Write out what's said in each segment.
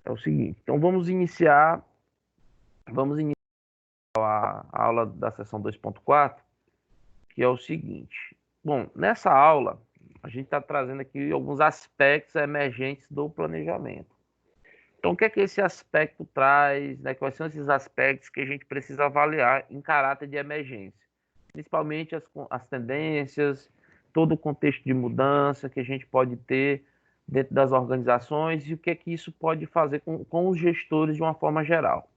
É o seguinte, então vamos iniciar a aula da sessão 2.4, que é o seguinte. Bom, nessa aula, a gente está trazendo aqui alguns aspectos emergentes do planejamento. Então, o que é que esse aspecto traz, né? Quais são esses aspectos que a gente precisa avaliar em caráter de emergência? Principalmente as tendências, todo o contexto de mudança que a gente pode ter dentro das organizações e o que é que isso pode fazer com os gestores de uma forma geral.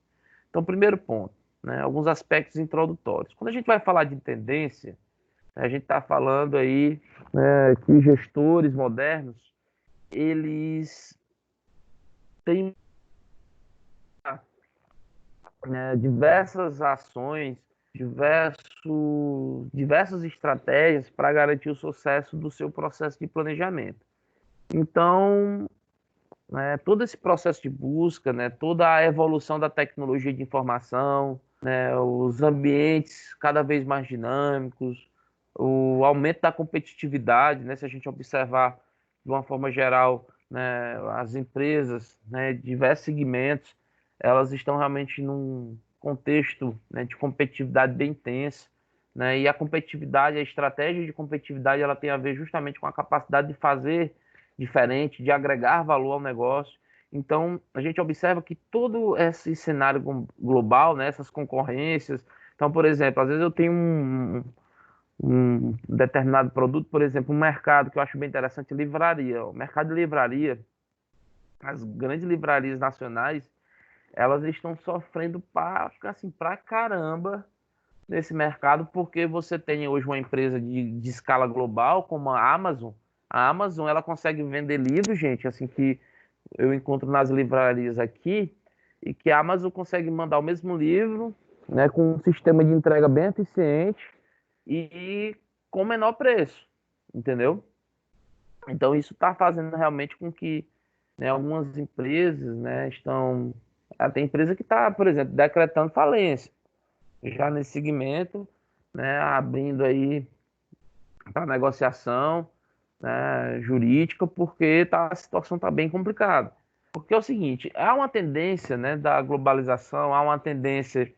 Então, primeiro ponto, né, alguns aspectos introdutórios. Quando a gente vai falar de tendência, a gente está falando aí, né, que gestores modernos, eles têm, né, diversas ações, diversas estratégias para garantir o sucesso do seu processo de planejamento. Então, né, todo esse processo de busca, né, toda a evolução da tecnologia de informação, né, os ambientes cada vez mais dinâmicos, o aumento da competitividade, né, se a gente observar de uma forma geral, né, as empresas, né, diversos segmentos, elas estão realmente num contexto, né, de competitividade bem intensa, né, e a competitividade, a estratégia de competitividade, ela tem a ver justamente com a capacidade de fazer diferente, de agregar valor ao negócio. Então, a gente observa que todo esse cenário global, né, essas concorrências. Então, por exemplo, às vezes eu tenho um determinado produto, por exemplo, um mercado que eu acho bem interessante, livraria. O mercado de livraria, as grandes livrarias nacionais, elas estão sofrendo assim, pra caramba nesse mercado, porque você tem hoje uma empresa de escala global, como a Amazon. A Amazon, ela consegue vender livros, gente, assim, que eu encontro nas livrarias aqui, e que a Amazon consegue mandar o mesmo livro, né, com um sistema de entrega bem eficiente e com menor preço, entendeu? Então isso está fazendo realmente com que, né, algumas empresas, né, estão... Tem empresa que está, por exemplo, decretando falência, já nesse segmento, né, abrindo aí para negociação, né, jurídica, porque a situação está bem complicada. Porque é o seguinte, há uma tendência, né, da globalização, há uma tendência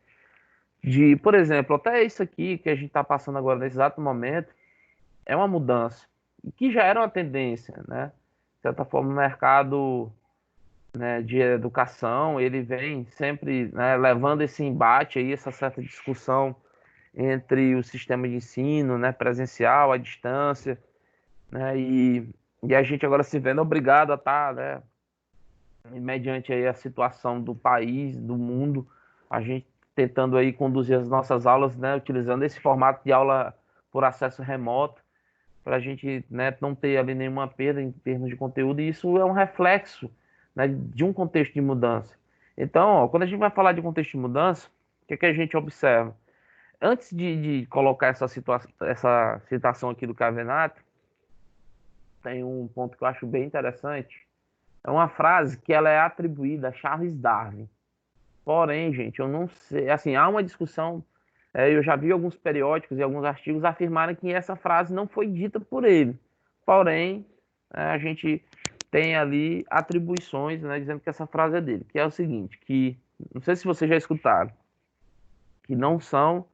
de, por exemplo, até isso aqui que a gente está passando agora nesse exato momento, é uma mudança, que já era uma tendência, né? De certa forma, o mercado, né, de educação, ele vem sempre, né, levando esse embate aí, essa certa discussão entre o sistema de ensino, né, presencial, à distância, né, e a gente agora se vendo obrigado a estar, né, mediante aí a situação do país, do mundo, a gente tentando aí conduzir as nossas aulas, né, utilizando esse formato de aula por acesso remoto, para a gente, né, não ter ali nenhuma perda em termos de conteúdo, e isso é um reflexo, né, de um contexto de mudança. Então, ó, quando a gente vai falar de contexto de mudança, o que é que a gente observa? Antes de colocar essa citação aqui do Cavenato, tem um ponto que eu acho bem interessante. É uma frase que ela é atribuída a Charles Darwin. Porém, gente, eu não sei. Assim, há uma discussão. Eu já vi alguns periódicos e alguns artigos afirmarem que essa frase não foi dita por ele. Porém, a gente tem ali atribuições, né, dizendo que essa frase é dele, que é o seguinte, que não sei se vocês já escutaram, que não são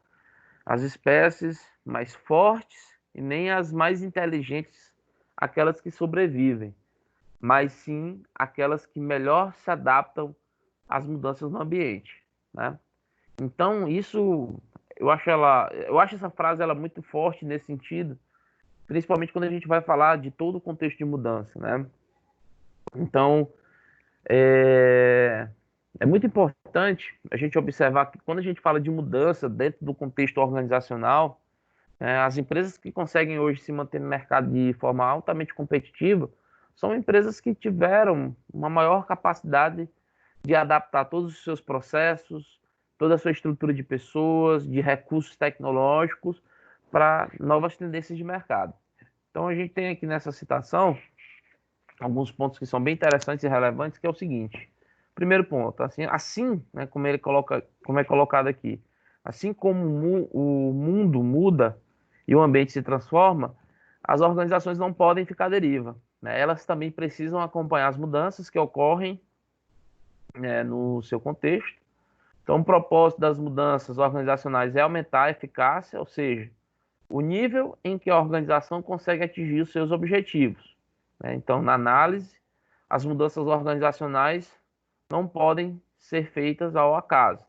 as espécies mais fortes e nem as mais inteligentes aquelas que sobrevivem, mas sim aquelas que melhor se adaptam às mudanças no ambiente, né? Então, isso eu acho essa frase ela muito forte nesse sentido, principalmente quando a gente vai falar de todo o contexto de mudança, né? Então, é, é muito importante a gente observar que quando a gente fala de mudança dentro do contexto organizacional, as empresas que conseguem hoje se manter no mercado de forma altamente competitiva são empresas que tiveram uma maior capacidade de adaptar todos os seus processos, toda a sua estrutura de pessoas, de recursos tecnológicos para novas tendências de mercado. Então a gente tem aqui nessa citação alguns pontos que são bem interessantes e relevantes, que é o seguinte. Primeiro ponto, assim, né, como é colocado aqui, assim como o mundo muda e o ambiente se transforma, as organizações não podem ficar à deriva, né? Elas também precisam acompanhar as mudanças que ocorrem no seu contexto. Então, o propósito das mudanças organizacionais é aumentar a eficácia, ou seja, o nível em que a organização consegue atingir os seus objetivos, né? Então, na análise, as mudanças organizacionais não podem ser feitas ao acaso.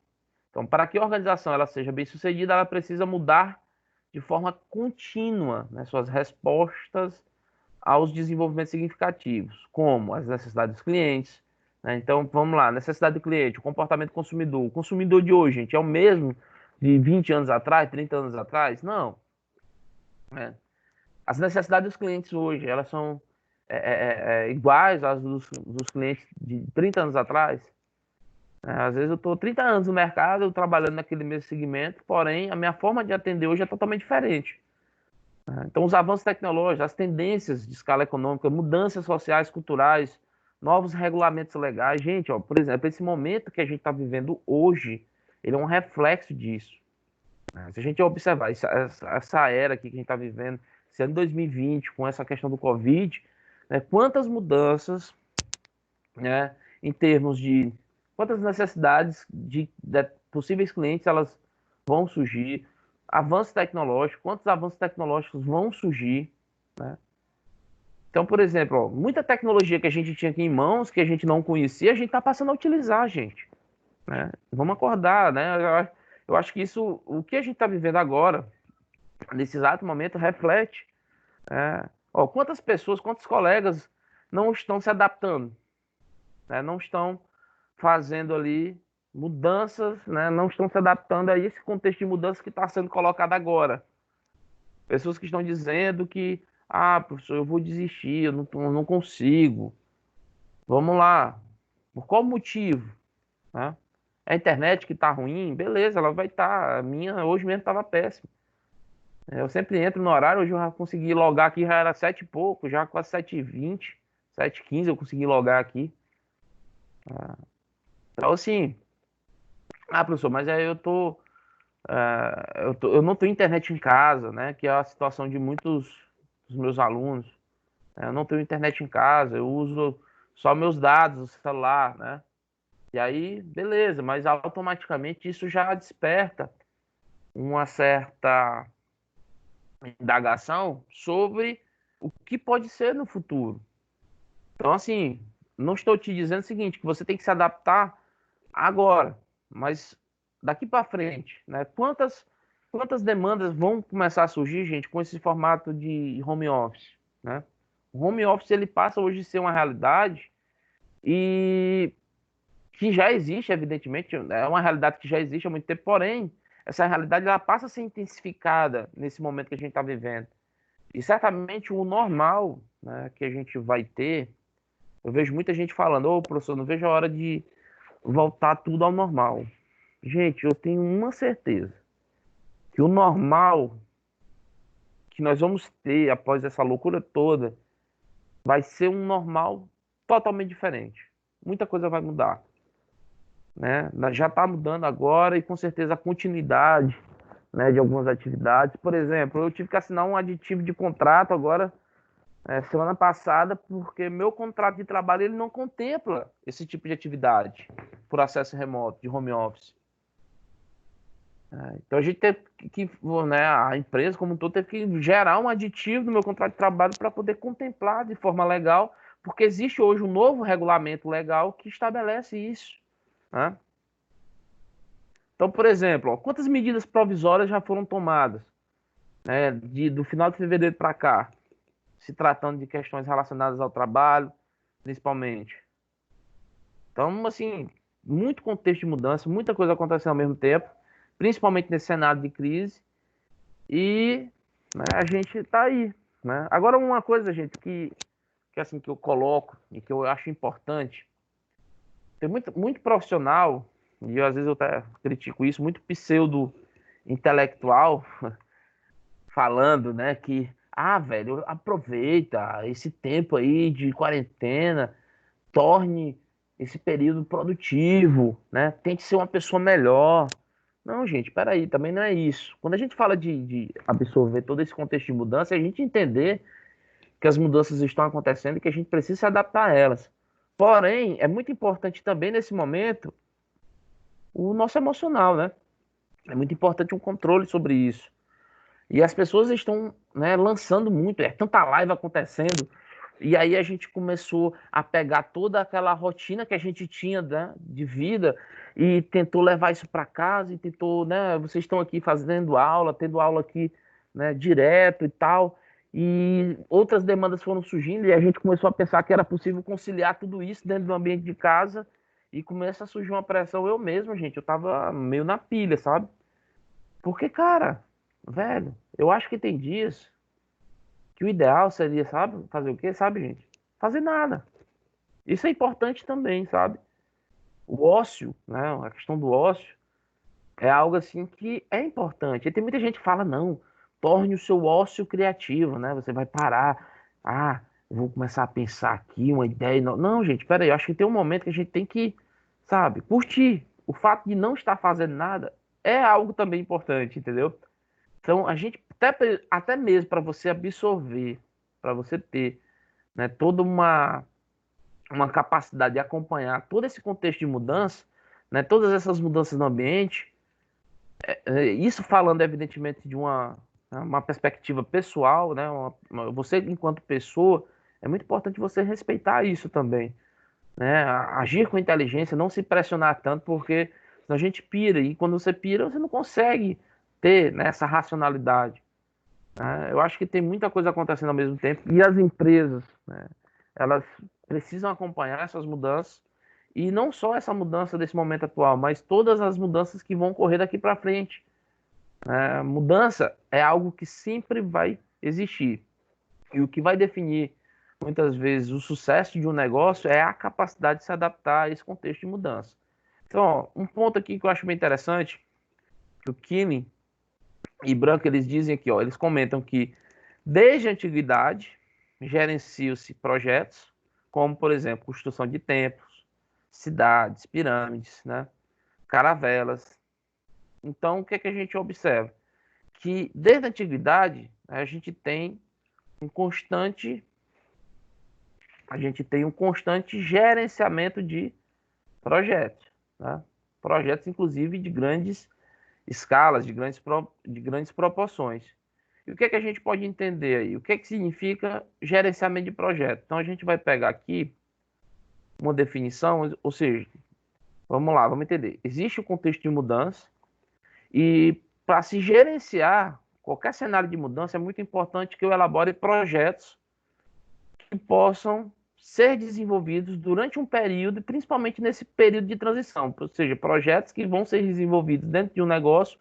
Então, para que a organização ela seja bem-sucedida, ela precisa mudar de forma contínua, né, suas respostas aos desenvolvimentos significativos, como as necessidades dos clientes, né? Então, vamos lá, necessidade do cliente, o comportamento do consumidor. O consumidor de hoje, gente, é o mesmo de 20 anos atrás, 30 anos atrás? Não. Né? As necessidades dos clientes hoje, elas são iguais às dos clientes de 30 anos atrás. Às vezes eu estou 30 anos no mercado, trabalhando naquele mesmo segmento, porém a minha forma de atender hoje é totalmente diferente. Então, os avanços tecnológicos, as tendências de escala econômica, mudanças sociais, culturais, novos regulamentos legais. Gente, ó, por exemplo, esse momento que a gente está vivendo hoje, ele é um reflexo disso. Se a gente observar essa era aqui que a gente está vivendo, esse ano 2020, com essa questão do Covid, né, quantas mudanças, né, em termos de quantas necessidades de possíveis clientes elas vão surgir, avanços tecnológicos, quantos avanços tecnológicos vão surgir, né? Então, por exemplo, ó, muita tecnologia que a gente tinha aqui em mãos, que a gente não conhecia, a gente está passando a utilizar, gente, né? Vamos acordar, né? Eu acho que isso, o que a gente está vivendo agora, nesse exato momento, reflete. Ó, quantas pessoas, quantos colegas não estão se adaptando, né? Não estão fazendo ali mudanças, né? Não estão se adaptando a esse contexto de mudança que está sendo colocado agora. Pessoas que estão dizendo que, professor, eu vou desistir, eu não consigo. Vamos lá. Por qual motivo? Né? A internet que está ruim, beleza, ela vai estar. A minha hoje mesmo estava péssima. Eu sempre entro no horário, hoje eu já consegui logar aqui, já era 7 e pouco, já quase 7h20, 7h15 eu consegui logar aqui. Então, assim, professor, mas aí eu não tenho internet em casa, né? Que é a situação de muitos dos meus alunos. Eu não tenho internet em casa, eu uso só meus dados do celular, né? E aí, beleza, mas automaticamente isso já desperta uma certa indagação sobre o que pode ser no futuro. Então, assim, não estou te dizendo o seguinte, que você tem que se adaptar agora, mas daqui para frente, né? Quantas demandas vão começar a surgir, gente, com esse formato de home office, né? O home office ele passa hoje a ser uma realidade e que já existe, evidentemente, é uma realidade que já existe há muito tempo, porém, essa realidade ela passa a ser intensificada nesse momento que a gente está vivendo. E certamente o normal, né, que a gente vai ter, eu vejo muita gente falando, professor, não vejo a hora de voltar tudo ao normal. Gente, eu tenho uma certeza, que o normal que nós vamos ter após essa loucura toda vai ser um normal totalmente diferente. Muita coisa vai mudar, né? Já está mudando agora e com certeza a continuidade, né, de algumas atividades. Por exemplo, eu tive que assinar um aditivo de contrato agora, semana passada, porque meu contrato de trabalho ele não contempla esse tipo de atividade por acesso remoto, de home office. Então a gente teve que, né, a empresa como um todo teve que gerar um aditivo no meu contrato de trabalho para poder contemplar de forma legal, porque existe hoje um novo regulamento legal que estabelece isso, né? Então, por exemplo, ó, quantas medidas provisórias já foram tomadas, né, do final de fevereiro para cá, se tratando de questões relacionadas ao trabalho, principalmente. Então, assim, muito contexto de mudança, muita coisa acontecendo ao mesmo tempo, principalmente nesse cenário de crise, e, né, a gente está aí, né? Agora, uma coisa, gente, que assim que eu coloco e que eu acho importante, tem muito profissional, e às vezes eu até critico isso, muito pseudo intelectual falando, né, que velho, aproveita esse tempo aí de quarentena, torne esse período produtivo, né? Tente ser uma pessoa melhor. Não, gente, peraí, também não é isso. Quando a gente fala de absorver todo esse contexto de mudança, é a gente entender que as mudanças estão acontecendo e que a gente precisa se adaptar a elas. Porém, é muito importante também nesse momento o nosso emocional, né? É muito importante um controle sobre isso. E as pessoas estão, né, lançando muito, é tanta live acontecendo. E aí a gente começou a pegar toda aquela rotina que a gente tinha, né, de vida e tentou levar isso para casa e tentou, né, vocês estão aqui fazendo aula, tendo aula aqui, né, direto e tal. E outras demandas foram surgindo e a gente começou a pensar que era possível conciliar tudo isso dentro do ambiente de casa e começa a surgir uma pressão eu mesmo, gente, eu tava meio na pilha, sabe? Porque, cara, velho, eu acho que tem dias que o ideal seria, sabe, fazer o quê, sabe, gente? Fazer nada. Isso é importante também, sabe? O ócio, né? A questão do ócio é algo assim que é importante. E tem muita gente que fala, não, torne o seu ócio criativo, né? Você vai parar, ah, eu vou começar a pensar aqui, uma ideia. Não, não, gente, peraí, eu acho que tem um momento que a gente tem que, sabe, curtir. O fato de não estar fazendo nada é algo também importante, entendeu? Então, a gente, até mesmo para você absorver, para você ter, né, toda uma capacidade de acompanhar todo esse contexto de mudança, né, todas essas mudanças no ambiente, isso falando, evidentemente, de uma perspectiva pessoal, né, você, enquanto pessoa, é muito importante você respeitar isso também, né, agir com inteligência, não se pressionar tanto, porque senão a gente pira, e quando você pira, você não consegue ter, né, essa racionalidade. Né? Eu acho que tem muita coisa acontecendo ao mesmo tempo e as empresas, né, elas precisam acompanhar essas mudanças e não só essa mudança desse momento atual, mas todas as mudanças que vão ocorrer daqui para frente. Né? Mudança é algo que sempre vai existir e o que vai definir muitas vezes o sucesso de um negócio é a capacidade de se adaptar a esse contexto de mudança. Então, ó, um ponto aqui que eu acho bem interessante, que o Killing e Branco eles dizem aqui, ó, eles comentam que desde a antiguidade, gerenciam-se projetos, como, por exemplo, construção de templos, cidades, pirâmides, né? Caravelas. Então, o que é que a gente observa? Que desde a antiguidade, a gente tem um constante, a gente tem um constante gerenciamento de projetos, né? Projetos, inclusive, de grandes escalas, de grandes proporções. E o que é que a gente pode entender aí? O que é que significa gerenciamento de projeto? Então a gente vai pegar aqui uma definição, ou seja, vamos lá, vamos entender. Existe o contexto de mudança e para se gerenciar qualquer cenário de mudança é muito importante que eu elabore projetos que possam ser desenvolvidos durante um período, principalmente nesse período de transição, ou seja, projetos que vão ser desenvolvidos dentro de um negócio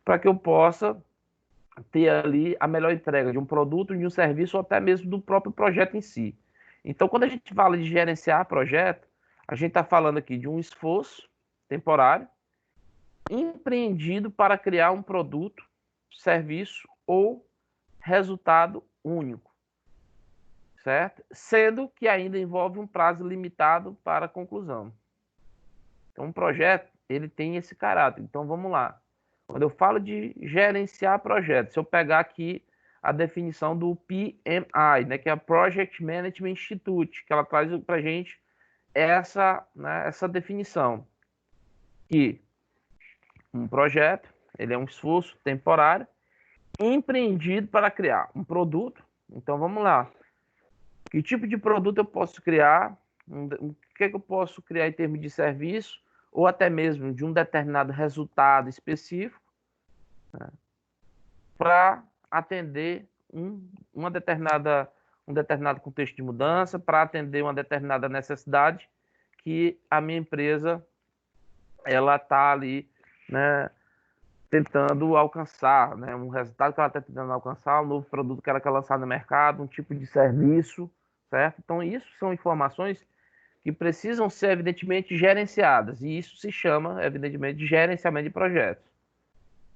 para que eu possa ter ali a melhor entrega de um produto, de um serviço ou até mesmo do próprio projeto em si. Então, quando a gente fala de gerenciar projeto, a gente está falando aqui de um esforço temporário empreendido para criar um produto, serviço ou resultado único, certo? Sendo que ainda envolve um prazo limitado para a conclusão. Então, um projeto, ele tem esse caráter. Então, vamos lá. Quando eu falo de gerenciar projetos, se eu pegar aqui a definição do PMI, né, que é a Project Management Institute, que ela traz para a gente essa, né, essa definição, que um projeto, ele é um esforço temporário, empreendido para criar um produto. Então, vamos lá. Que tipo de produto eu posso criar? O que é que eu posso criar em termos de serviço? Ou até mesmo de um determinado resultado específico, né, para atender um determinado contexto de mudança, para atender uma determinada necessidade que a minha empresa ela está ali, né, tentando alcançar, né, um resultado que ela está tentando alcançar, um novo produto que ela quer lançar no mercado, um tipo de serviço, certo? Então, isso são informações que precisam ser, evidentemente, gerenciadas, e isso se chama, evidentemente, de gerenciamento de projetos.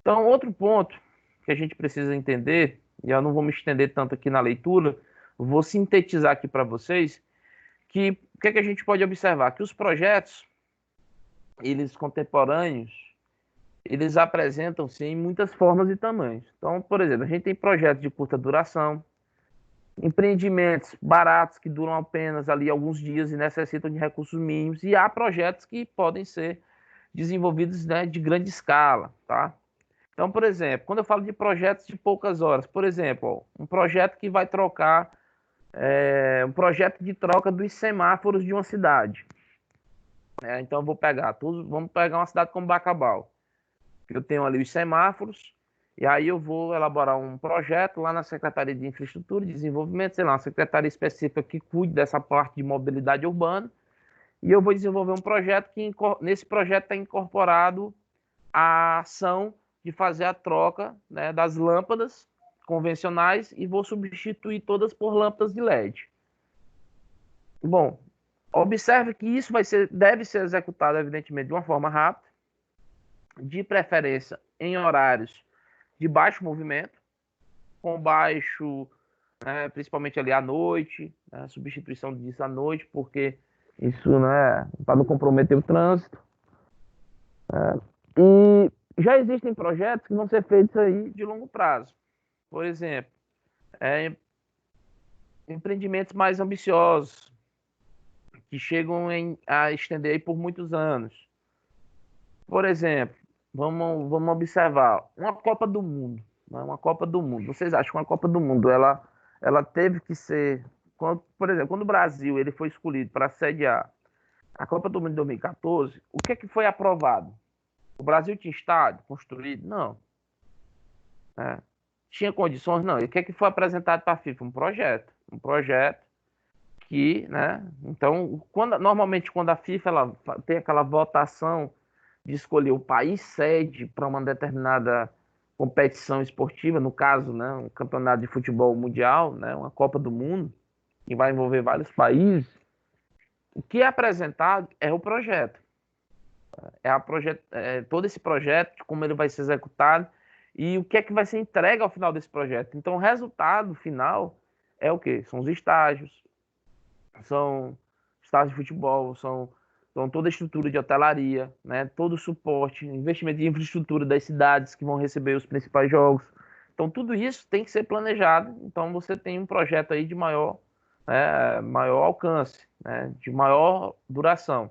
Então, outro ponto que a gente precisa entender, e eu não vou me estender tanto aqui na leitura, vou sintetizar aqui para vocês, que o que, é que a gente pode observar? Que os projetos, eles contemporâneos, eles apresentam-se em muitas formas e tamanhos. Então, por exemplo, a gente tem projetos de curta duração, empreendimentos baratos que duram apenas ali alguns dias e necessitam de recursos mínimos, e há projetos que podem ser desenvolvidos, né, de grande escala, tá? Então, por exemplo, quando eu falo de projetos de poucas horas, por exemplo, ó, um projeto que vai trocar, um projeto de troca dos semáforos de uma cidade. Então, eu vou pegar todos, vamos pegar uma cidade como Bacabal. Eu tenho ali os semáforos, e aí eu vou elaborar um projeto lá na Secretaria de Infraestrutura e Desenvolvimento, sei lá, uma secretaria específica que cuide dessa parte de mobilidade urbana, e eu vou desenvolver um projeto que nesse projeto está incorporado a ação de fazer a troca, né, das lâmpadas convencionais e vou substituir todas por lâmpadas de LED. Bom, observe que isso deve ser executado, evidentemente, de uma forma rápida, de preferência em horários de baixo movimento, com baixo, principalmente ali à noite, né, substituição disso à noite, porque isso, né, para não comprometer o trânsito. E já existem projetos que vão ser feitos aí de longo prazo. Por exemplo, empreendimentos mais ambiciosos, que chegam a estender aí por muitos anos. Por exemplo, vamos observar uma Copa do Mundo. Né? Uma Copa do Mundo. Vocês acham que uma Copa do Mundo ela teve que ser. Por exemplo, quando o Brasil ele foi escolhido para sediar a Copa do Mundo de 2014, o que é que foi aprovado? O Brasil tinha estádio construído? Não. Tinha condições? Não. E o que é que foi apresentado para a FIFA? Um projeto. Um projeto que, né? Então, normalmente quando a FIFA ela tem aquela votação de escolher o país sede para uma determinada competição esportiva, no caso, né, um campeonato de futebol mundial, né, uma Copa do Mundo, que vai envolver vários países, o que é apresentado é o projeto. Todo esse projeto, como ele vai ser executado e o que é que vai ser entregue ao final desse projeto. Então, o resultado final é o quê? São os estágios, são estádios de futebol, são toda a estrutura de hotelaria, né? Todo o suporte, investimento de infraestrutura das cidades que vão receber os principais jogos. Então, tudo isso tem que ser planejado. Então, você tem um projeto aí de maior alcance, né? De maior duração.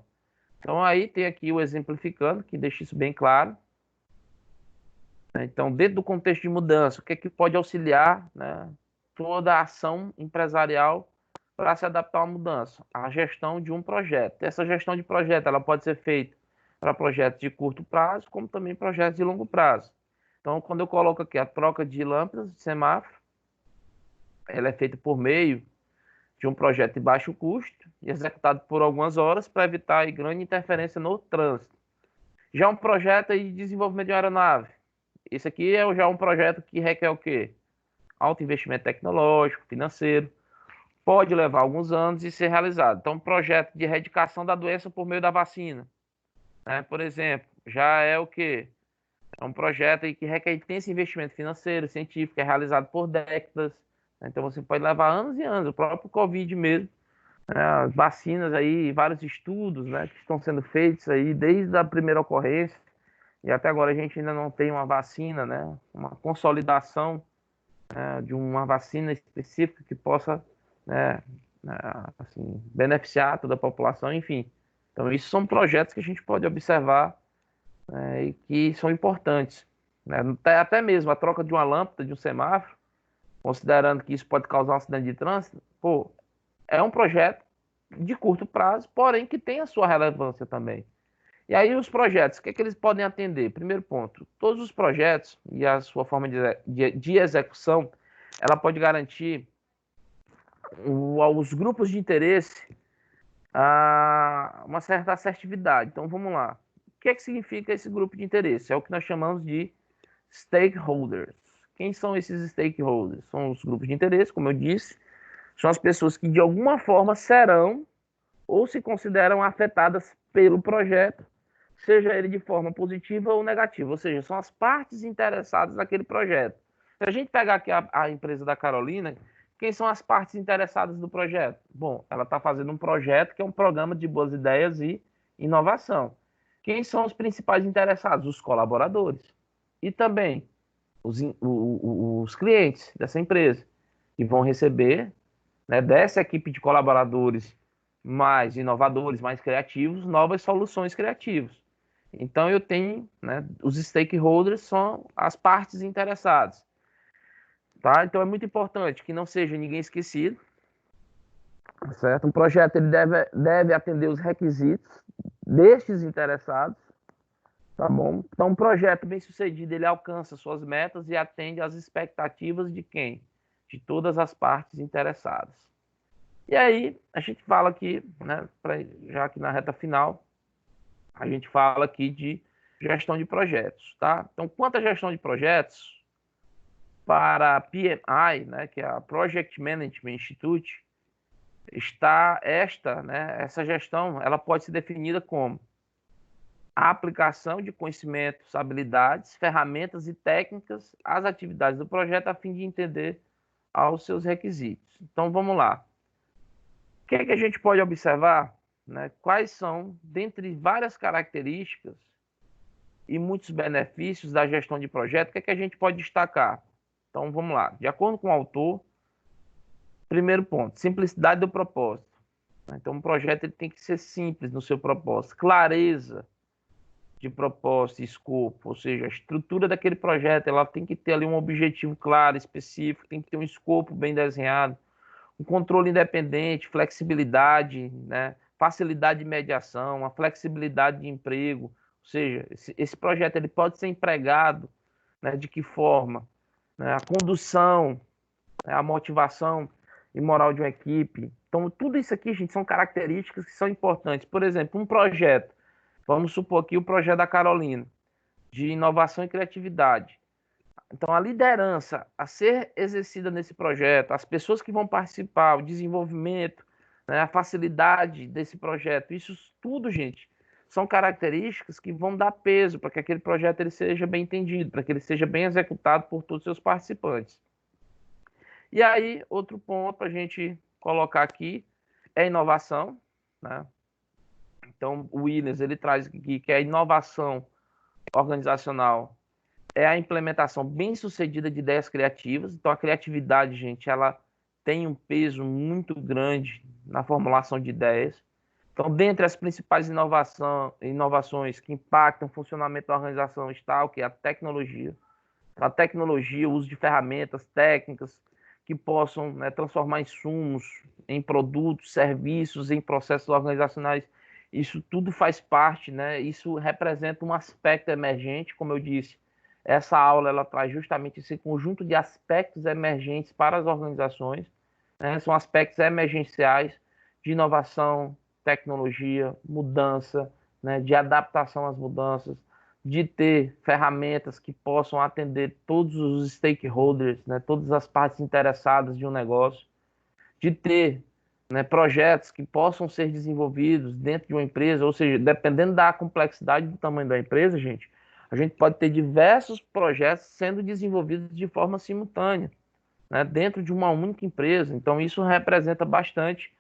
Então, aí tem aqui o exemplificando, que deixa isso bem claro. Então, dentro do contexto de mudança, o que é que pode auxiliar, né, toda a ação empresarial para se adaptar à mudança? A gestão de um projeto. Essa gestão de projeto ela pode ser feita para projetos de curto prazo, como também projetos de longo prazo. Então, quando eu coloco aqui a troca de lâmpadas de semáforo, ela é feita por meio de um projeto de baixo custo e executado por algumas horas para evitar aí, grande interferência no trânsito. Já um projeto aí de desenvolvimento de uma aeronave. Esse aqui é já um projeto que requer o quê? Alto investimento tecnológico, financeiro, pode levar alguns anos e ser realizado. Então, um projeto de erradicação da doença por meio da vacina, né? Por exemplo, já é o quê? É um projeto aí que requer intenso investimento financeiro, científico, é realizado por décadas. Então, você pode levar anos e anos. O próprio Covid mesmo, né? As vacinas aí, vários estudos, né, que estão sendo feitos aí desde a primeira ocorrência. E até agora a gente ainda não tem uma vacina, né? Uma consolidação, né, de uma vacina específica que possa, né, assim, beneficiar toda a população, enfim. Então, isso são projetos que a gente pode observar, né, e que são importantes. Né? Até mesmo a troca de uma lâmpada, de um semáforo, considerando que isso pode causar um acidente de trânsito, pô, é um projeto de curto prazo, porém que tem a sua relevância também. E aí os projetos, o que é que eles podem atender? Primeiro ponto, todos os projetos e a sua forma de execução, ela pode garantir aos grupos de interesse uma certa assertividade. Então vamos lá. O que é que significa esse grupo de interesse? É o que nós chamamos de stakeholders. Quem são esses stakeholders? São os grupos de interesse, como eu disse, são as pessoas que de alguma forma serão ou se consideram afetadas pelo projeto, seja ele de forma positiva ou negativa, ou seja, são as partes interessadas naquele projeto. Se a gente pegar aqui a empresa da Carolina, quem são as partes interessadas do projeto? Bom, ela está fazendo um projeto que é um programa de boas ideias e inovação. Quem são os principais interessados? Os colaboradores. E também os clientes dessa empresa, que vão receber né, dessa equipe de colaboradores mais inovadores, mais criativos, novas soluções criativas. Então, eu tenho, né, os stakeholders são as partes interessadas. Tá? Então, é muito importante que não seja ninguém esquecido, certo? Um projeto ele deve atender os requisitos destes interessados, tá bom? Então, um projeto bem sucedido, ele alcança suas metas e atende às expectativas de quem? De todas as partes interessadas. E aí, a gente fala aqui, né, já aqui na reta final, a gente fala aqui de gestão de projetos, tá? Então, quanto à gestão de projetos, para a PMI, né, que é a Project Management Institute, está essa gestão, ela pode ser definida como a aplicação de conhecimentos, habilidades, ferramentas e técnicas às atividades do projeto a fim de entender aos seus requisitos. Então, vamos lá. O que é que a gente pode observar? Né? Quais são, dentre várias características e muitos benefícios da gestão de projeto, o que é que a gente pode destacar? Então, vamos lá. De acordo com o autor, primeiro ponto, simplicidade do propósito. Então, um projeto ele tem que ser simples no seu propósito, clareza de propósito e escopo, ou seja, a estrutura daquele projeto ela tem que ter ali um objetivo claro, específico, tem que ter um escopo bem desenhado, um controle independente, flexibilidade, né, facilidade de mediação, a flexibilidade de emprego, ou seja, esse projeto ele pode ser empregado, né, de que forma? Né, a condução, né, a motivação e moral de uma equipe. Então, tudo isso aqui, gente, são características que são importantes. Por exemplo, um projeto, vamos supor aqui o projeto da Carolina, de inovação e criatividade. Então, a liderança a ser exercida nesse projeto, as pessoas que vão participar, o desenvolvimento, né, a facilidade desse projeto, isso tudo, gente, são características que vão dar peso para que aquele projeto ele seja bem entendido, para que ele seja bem executado por todos os seus participantes. E aí, outro ponto para a gente colocar aqui é inovação, né? Então, o Williams ele traz aqui que a inovação organizacional é a implementação bem-sucedida de ideias criativas. Então, a criatividade, gente, ela tem um peso muito grande na formulação de ideias. Então, dentre as principais inovações que impactam o funcionamento da organização está o que? A tecnologia. A tecnologia, o uso de ferramentas, técnicas que possam, né, transformar insumos em produtos, serviços, em processos organizacionais. Isso tudo faz parte, né? Isso representa um aspecto emergente, como eu disse. Essa aula ela traz justamente esse conjunto de aspectos emergentes para as organizações, né? São aspectos emergenciais de inovação, tecnologia, mudança, né? De adaptação às mudanças, de ter ferramentas que possam atender todos os stakeholders, né? Todas as partes interessadas de um negócio, de ter, né, projetos que possam ser desenvolvidos dentro de uma empresa, ou seja, dependendo da complexidade do tamanho da empresa, gente, a gente pode ter diversos projetos sendo desenvolvidos de forma simultânea, né, dentro de uma única empresa. Então, isso representa bastante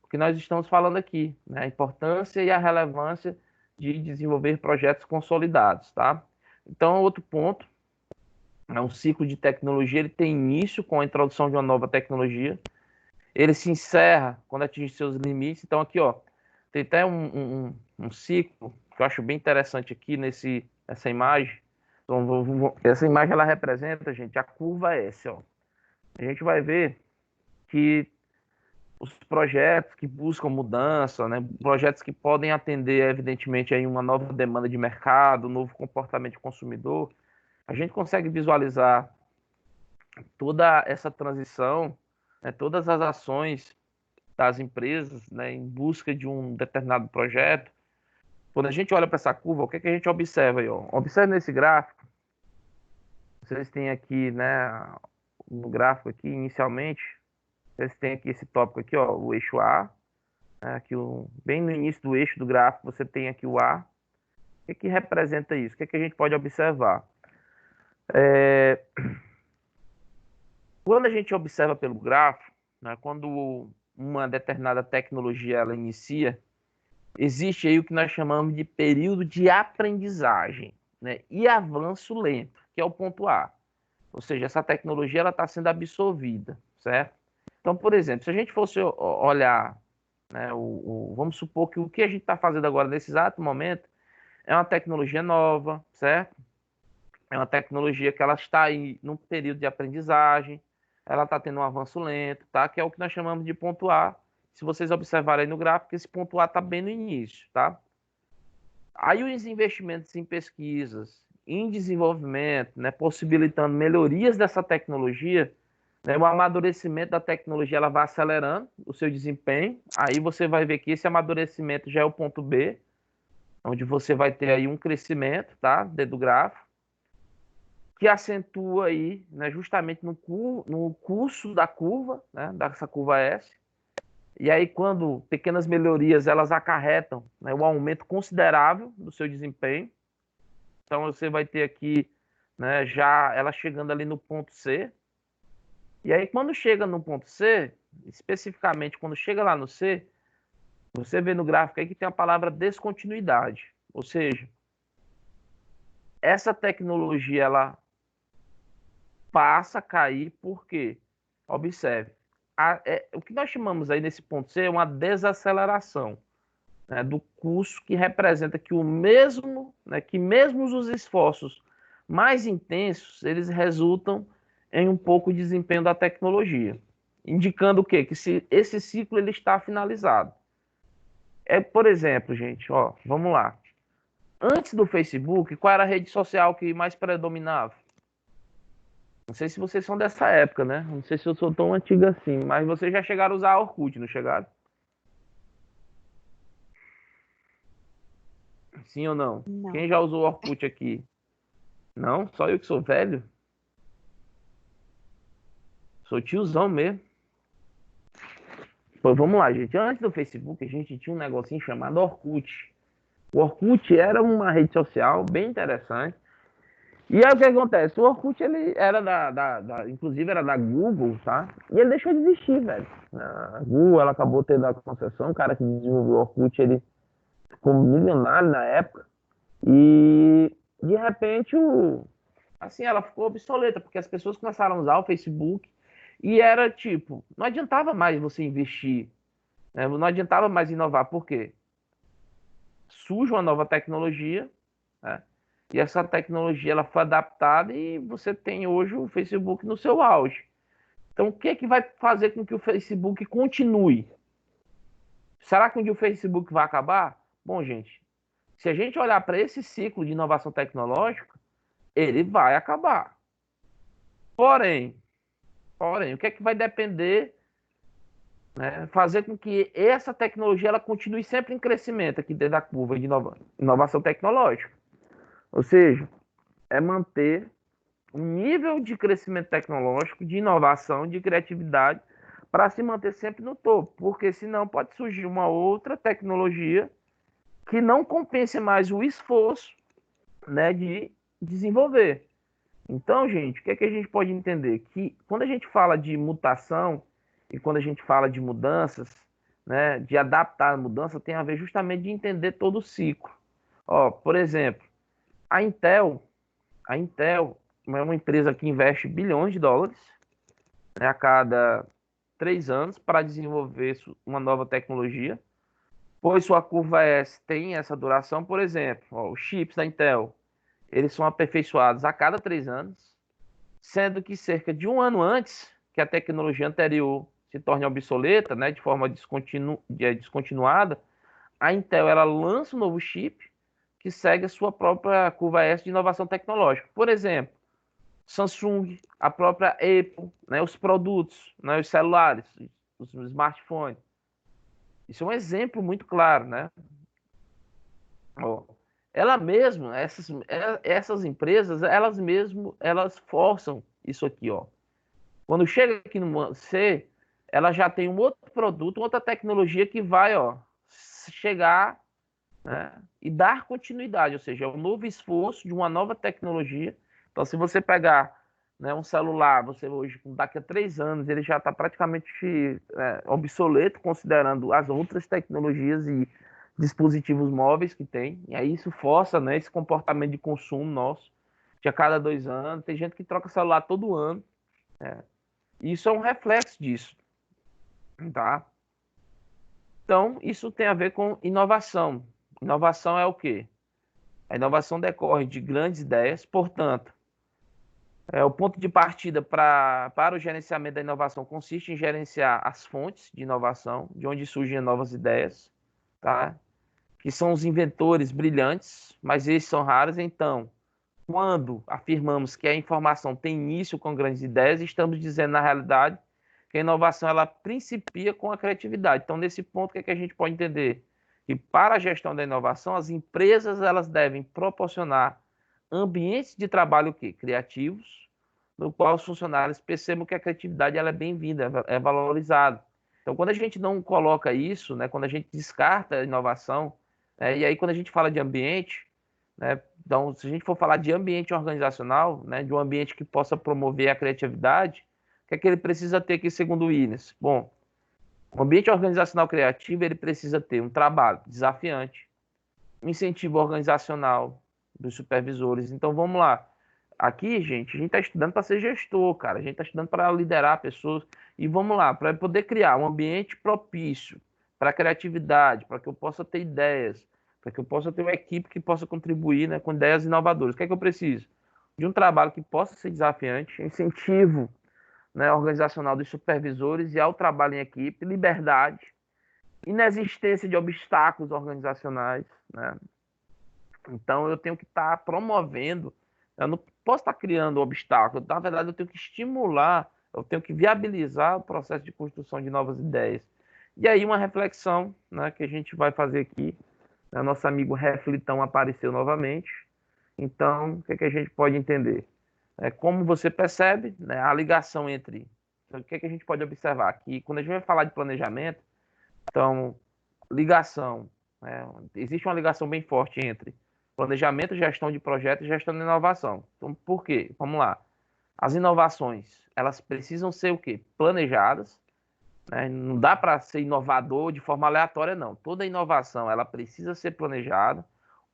o que nós estamos falando aqui, né, a importância e a relevância de desenvolver projetos consolidados, tá? Então, outro ponto, é um ciclo de tecnologia, ele tem início com a introdução de uma nova tecnologia, ele se encerra quando atinge seus limites. Então, aqui, ó, tem até um ciclo que eu acho bem interessante aqui nessa imagem. Então, essa imagem ela representa, gente, a curva S. Ó. A gente vai ver que os projetos que buscam mudança, né, projetos que podem atender, evidentemente, aí uma nova demanda de mercado, um novo comportamento de consumidor, a gente consegue visualizar toda essa transição, né, todas as ações das empresas, né, em busca de um determinado projeto. Quando a gente olha para essa curva, o que, é que a gente observa aí? Ó? Observe nesse gráfico, vocês têm aqui, né, no gráfico aqui, inicialmente, vocês têm aqui esse tópico aqui, ó, o eixo A, né, aqui bem no início do eixo do gráfico, você tem aqui o A. O que, que representa isso? O que, que a gente pode observar? Quando a gente observa pelo gráfico, né, quando uma determinada tecnologia ela inicia, existe aí o que nós chamamos de período de aprendizagem, né, e avanço lento, que é o ponto A. Ou seja, essa tecnologia ela está sendo absorvida, certo? Então, por exemplo, se a gente fosse olhar, né, vamos supor que o que a gente está fazendo agora nesse exato momento é uma tecnologia nova, certo? É uma tecnologia que ela está aí num período de aprendizagem, ela está tendo um avanço lento, tá? Que é o que nós chamamos de ponto A. Se vocês observarem aí no gráfico, esse ponto A está bem no início, tá? Aí os investimentos em pesquisas, em desenvolvimento, né, possibilitando melhorias dessa tecnologia, né, o amadurecimento da tecnologia ela vai acelerando o seu desempenho. Aí você vai ver que esse amadurecimento já é o ponto B, onde você vai ter aí um crescimento, tá, dentro do gráfico, que acentua aí, né, justamente no curso da curva, né, dessa curva S. E aí, quando pequenas melhorias elas acarretam, né, um aumento considerável do seu desempenho. Então, você vai ter aqui, né, já ela chegando ali no ponto C. E aí, quando chega no ponto C, especificamente quando chega lá no C, você vê no gráfico aí que tem a palavra descontinuidade. Ou seja, essa tecnologia ela passa a cair porque, observe, o que nós chamamos aí nesse ponto C é uma desaceleração, né, do curso, que representa que que mesmo os esforços mais intensos, eles resultam em um pouco de desempenho da tecnologia, indicando o quê? Que esse ciclo ele está finalizado. Por exemplo, gente, ó, vamos lá. Antes do Facebook, qual era a rede social que mais predominava? Não sei se vocês são dessa época, né? Não sei se eu sou tão antigo assim, mas vocês já chegaram a usar Orkut, não chegaram? Sim ou não? Quem Não. já usou Orkut aqui? Não? Só eu que sou velho? Sou tiozão mesmo. Pois vamos lá, gente. Antes do Facebook, a gente tinha um negocinho chamado Orkut. O Orkut era uma rede social bem interessante. E aí o que acontece? O Orkut, ele era inclusive era da Google, tá? E ele deixou de existir, velho. A Google, ela acabou tendo a concessão. O cara que desenvolveu o Orkut, ele ficou milionário na época. E, de repente, assim, ela ficou obsoleta, porque as pessoas começaram a usar o Facebook. E era tipo, não adiantava mais você investir, né? Não adiantava mais inovar. Por quê? Surge uma nova tecnologia, né? E essa tecnologia ela foi adaptada e você tem hoje o Facebook no seu auge. Então, o que é que vai fazer com que o Facebook continue? Será que um dia o Facebook vai acabar? Bom, gente, se a gente olhar para esse ciclo de inovação tecnológica, ele vai acabar. Porém, o que é que vai depender, né, fazer com que essa tecnologia ela continue sempre em crescimento aqui dentro da curva de inovação tecnológica? Ou seja, é manter um nível de crescimento tecnológico, de inovação, de criatividade, para se manter sempre no topo, porque senão pode surgir uma outra tecnologia que não compense mais o esforço, né, de desenvolver. Então, gente, o que é que a gente pode entender? Que quando a gente fala de mutação e quando a gente fala de mudanças, né, de adaptar a mudança, tem a ver justamente de entender todo o ciclo. Ó, por exemplo, a Intel, a Intel é uma empresa que investe bilhões de dólares, né, a cada 3 anos para desenvolver uma nova tecnologia, pois sua curva S tem essa duração. Por exemplo, ó, os chips da Intel, eles são aperfeiçoados a cada 3 anos, sendo que cerca de um ano antes que a tecnologia anterior se torne obsoleta, né, de forma descontinuada, a Intel ela lança um novo chip que segue a sua própria curva S de inovação tecnológica. Por exemplo, Samsung, a própria Apple, né, os produtos, né, os celulares, os smartphones. Isso é um exemplo muito claro, né? Ó, ela mesmo, essas empresas, elas forçam isso aqui, ó. Quando chega aqui no C, ela já tem um outro produto, outra tecnologia que vai, ó, chegar, né, e dar continuidade, ou seja, é um novo esforço de uma nova tecnologia. Então, se você pegar, né, um celular, você hoje, daqui a 3 anos, ele já está praticamente obsoleto, considerando as outras tecnologias e dispositivos móveis que tem. E aí isso força, né, esse comportamento de consumo nosso, de a cada 2 anos. Tem gente que troca celular todo ano. Né? E isso é um reflexo disso. tá? Então, isso tem a ver com inovação. Inovação é o quê? A inovação decorre de grandes ideias, portanto, o ponto de partida para o gerenciamento da inovação consiste em gerenciar as fontes de inovação, de onde surgem novas ideias, tá? Que são os inventores brilhantes, mas esses são raros. Então, quando afirmamos que a informação tem início com grandes ideias, estamos dizendo, na realidade, que a inovação ela principia com a criatividade. Então, nesse ponto, o que é que a gente pode entender? Que para a gestão da inovação, as empresas elas devem proporcionar ambientes de trabalho que criativos, no qual os funcionários percebam que a criatividade ela é bem-vinda, é valorizada. Então, quando a gente não coloca isso, né, quando a gente descarta a inovação, e aí quando a gente fala de ambiente, né, então, se a gente for falar de ambiente organizacional, né, de um ambiente que possa promover a criatividade, o que é que ele precisa ter aqui, segundo o Williams? Bom, o ambiente organizacional criativo ele precisa ter um trabalho desafiante, um incentivo organizacional dos supervisores. Então, vamos lá. Aqui, gente, a gente está estudando para ser gestor, cara. A gente está estudando para liderar pessoas. E vamos lá, para poder criar um ambiente propício para a criatividade, para que eu possa ter ideias, para que eu possa ter uma equipe que possa contribuir, né, com ideias inovadoras. O que é que eu preciso? De um trabalho que possa ser desafiante, incentivo, né, organizacional dos supervisores e ao trabalho em equipe, liberdade, inexistência de obstáculos organizacionais, né? Então eu tenho que estar promovendo, eu não posso estar criando obstáculos, na verdade eu tenho que estimular, eu tenho que viabilizar o processo de construção de novas ideias. E aí uma reflexão, né, que a gente vai fazer aqui, né, nosso amigo Reflitão apareceu novamente, então o que é que a gente pode entender? Como você percebe, né, a ligação entre, o que é que a gente pode observar? Que quando a gente vai falar de planejamento, então, ligação, né, existe uma ligação bem forte entre planejamento, gestão de projetos e gestão de inovação. Então, por quê? Vamos lá. As inovações, elas precisam ser o quê? Planejadas, né? Não dá para ser inovador de forma aleatória, não. Toda inovação, ela precisa ser planejada,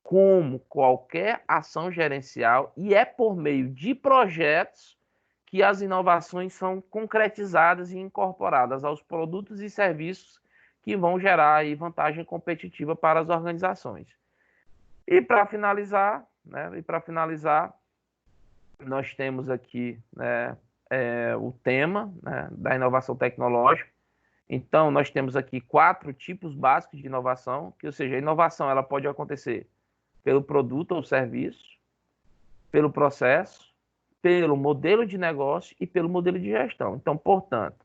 como qualquer ação gerencial, e é por meio de projetos que as inovações são concretizadas e incorporadas aos produtos e serviços que vão gerar aí vantagem competitiva para as organizações. E para finalizar, nós temos aqui, né, o tema, né, da inovação tecnológica. Então, nós temos aqui 4 tipos básicos de inovação, que, ou seja, a inovação ela pode acontecer pelo produto ou serviço, pelo processo, pelo modelo de negócio e pelo modelo de gestão. Então, portanto,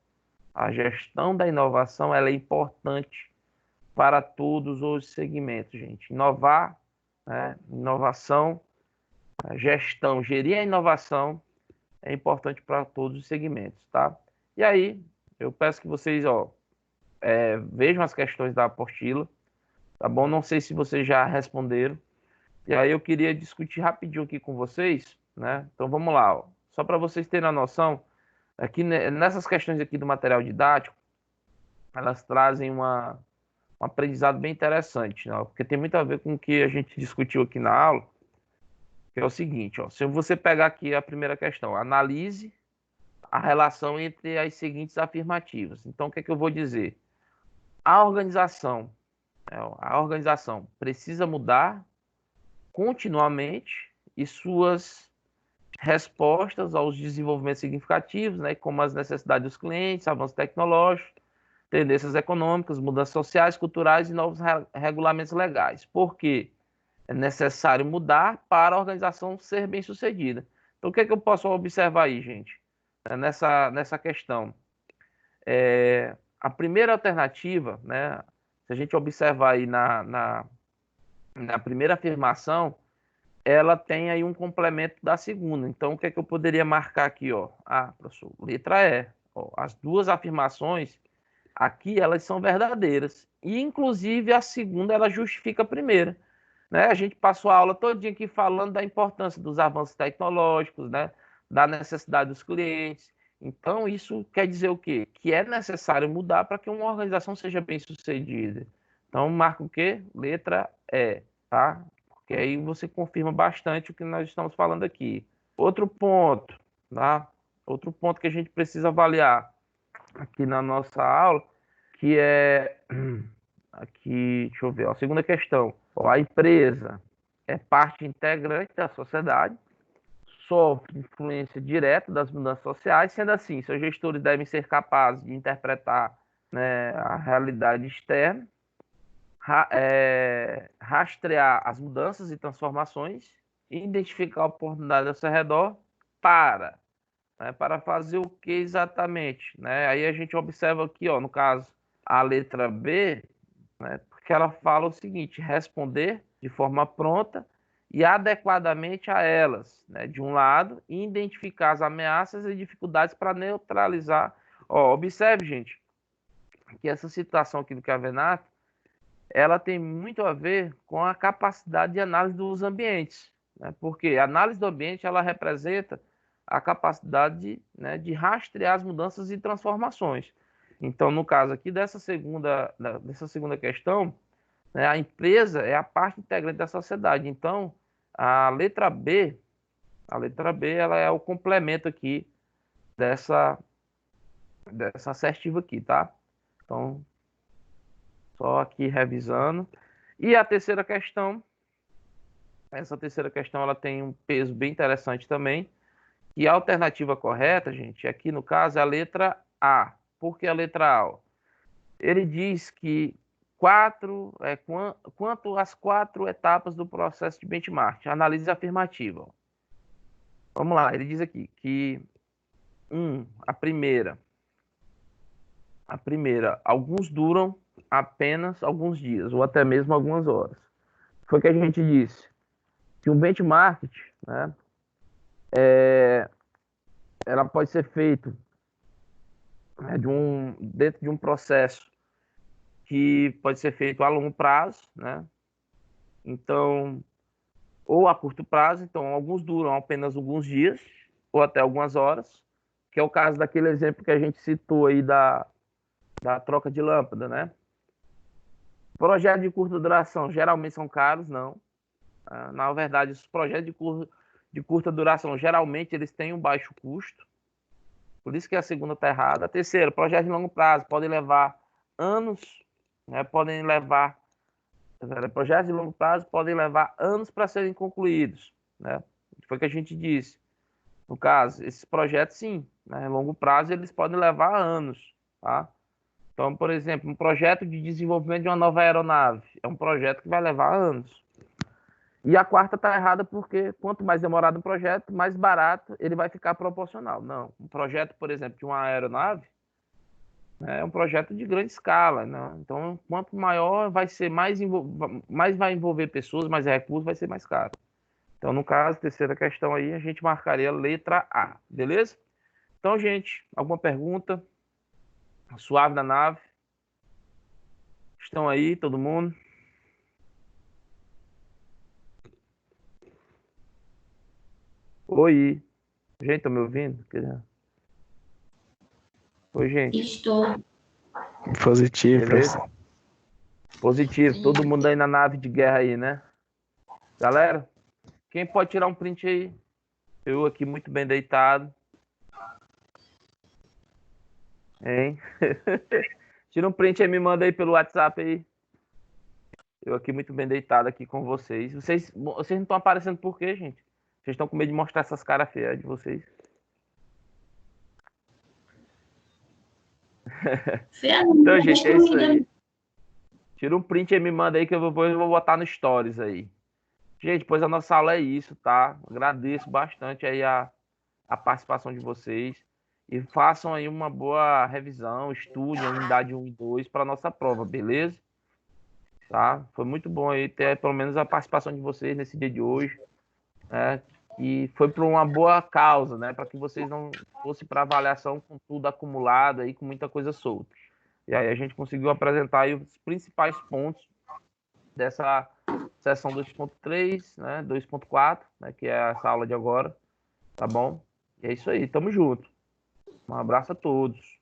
a gestão da inovação ela é importante para todos os segmentos, gente. Inovar, né, inovação, gestão, gerir a inovação é importante para todos os segmentos, tá? E aí, eu peço que vocês, vejam as questões da apostila, tá bom? Não sei se vocês já responderam. E aí eu queria discutir rapidinho aqui com vocês, né? Então vamos lá, ó. Só para vocês terem a noção, aqui nessas questões aqui do material didático, elas trazem um aprendizado bem interessante, né? Porque tem muito a ver com o que a gente discutiu aqui na aula, que é o seguinte, ó, se você pegar aqui a primeira questão, analise a relação entre as seguintes afirmativas. Então, o que é que eu vou dizer? A organização, a organização precisa mudar continuamente e suas respostas aos desenvolvimentos significativos, né, como as necessidades dos clientes, avanços tecnológicos, tendências econômicas, mudanças sociais, culturais e novos regulamentos legais. Por quê? É necessário mudar para a organização ser bem-sucedida. Então, o que é que eu posso observar aí, gente? Nessa questão. A primeira alternativa, né, se a gente observar aí na primeira afirmação, ela tem aí um complemento da segunda. Então, o que é que eu poderia marcar aqui, ó? Ah, professor, letra E. Ó, as duas afirmações aqui, elas são verdadeiras. E, inclusive, a segunda, ela justifica a primeira. Né? A gente passou a aula todinha aqui falando da importância dos avanços tecnológicos, né? Da necessidade dos clientes. Então, isso quer dizer o quê? Que é necessário mudar para que uma organização seja bem sucedida. Então, marca o quê? Letra E, tá? Porque aí você confirma bastante o que nós estamos falando aqui. Outro ponto, tá? Outro ponto que a gente precisa avaliar aqui na nossa aula que é aqui, deixa eu ver, ó, a segunda questão. Ó, a empresa é parte integrante da sociedade, sofre influência direta das mudanças sociais, sendo assim, seus gestores devem ser capazes de interpretar, né, a realidade externa, rastrear as mudanças e transformações, identificar a oportunidade ao seu redor para, né, para fazer o que exatamente, né? Aí a gente observa aqui, ó, no caso, a letra B, né, porque ela fala o seguinte: responder de forma pronta e adequadamente a elas, né, de um lado, e identificar as ameaças e dificuldades para neutralizar. Ó, observe, gente, que essa situação aqui do Cavenato, ela tem muito a ver com a capacidade de análise dos ambientes, né? Porque a análise do ambiente, ela representa a capacidade de rastrear as mudanças e transformações. Então, no caso aqui dessa segunda questão, né, a empresa é a parte integrante da sociedade. Então, a letra B, ela é o complemento aqui dessa assertiva aqui, tá? Então, só aqui revisando. E a terceira questão, essa terceira questão, ela tem um peso bem interessante também. E a alternativa correta, gente, aqui no caso é a letra A. Por que a letra A? Ele diz que quanto às 4 etapas do processo de benchmark, análise afirmativa. Vamos lá, ele diz aqui que a primeira, alguns duram apenas alguns dias ou até mesmo algumas horas. Foi o que a gente disse, que um benchmark, né, ela pode ser feito, né, dentro de um processo que pode ser feito a longo prazo, né? Então, ou a curto prazo, então alguns duram apenas alguns dias ou até algumas horas, que é o caso daquele exemplo que a gente citou aí da troca de lâmpada, né? Projetos de curta duração geralmente são caros, não. Na verdade, os projetos de curta duração geralmente eles têm um baixo custo, por isso que a segunda está errada. A terceira, projetos de longo prazo podem levar anos, né? Projetos de longo prazo podem levar anos para serem concluídos, né? Foi o que a gente disse. No caso, esses projetos, sim, né, longo prazo, eles podem levar anos, tá? Então, por exemplo, um projeto de desenvolvimento de uma nova aeronave é um projeto que vai levar anos. E a quarta está errada porque quanto mais demorado o projeto, mais barato ele vai ficar proporcional. Não, um projeto, por exemplo, de uma aeronave, né, é um projeto de grande escala, né? Então, quanto maior vai ser, mais vai envolver pessoas, mais recursos, vai ser mais caro. Então, no caso, terceira questão aí, a gente marcaria a letra A, beleza? Então, gente, alguma pergunta? Suave da nave? Estão aí, todo mundo? Oi. Gente, tá me ouvindo? Oi, gente. Estou. Positivo, Beleza? professor. Positivo. Sim. Todo mundo aí na nave de guerra aí, né? Galera, quem pode tirar um print aí? Eu aqui muito bem deitado. Hein? Tira um print aí, me manda aí pelo WhatsApp aí. Eu aqui muito bem deitado aqui com vocês. Vocês não estão aparecendo por quê, gente? Vocês estão com medo de mostrar essas caras feias de vocês? Então, gente, é isso aí. Tira um print aí, me manda aí que eu vou botar no Stories aí. Gente, pois a nossa aula é isso, tá? Agradeço bastante aí a participação de vocês. E façam aí uma boa revisão, estudem a unidade 1 e 2 para a nossa prova, beleza? Tá? Foi muito bom aí ter pelo menos a participação de vocês nesse dia de hoje, né? E foi por uma boa causa, né? Para que vocês não fossem para avaliação com tudo acumulado aí, com muita coisa solta. E aí a gente conseguiu apresentar aí os principais pontos dessa sessão 2.3, né? 2.4, né? Que é essa aula de agora, tá bom? E é isso aí, tamo junto. Um abraço a todos.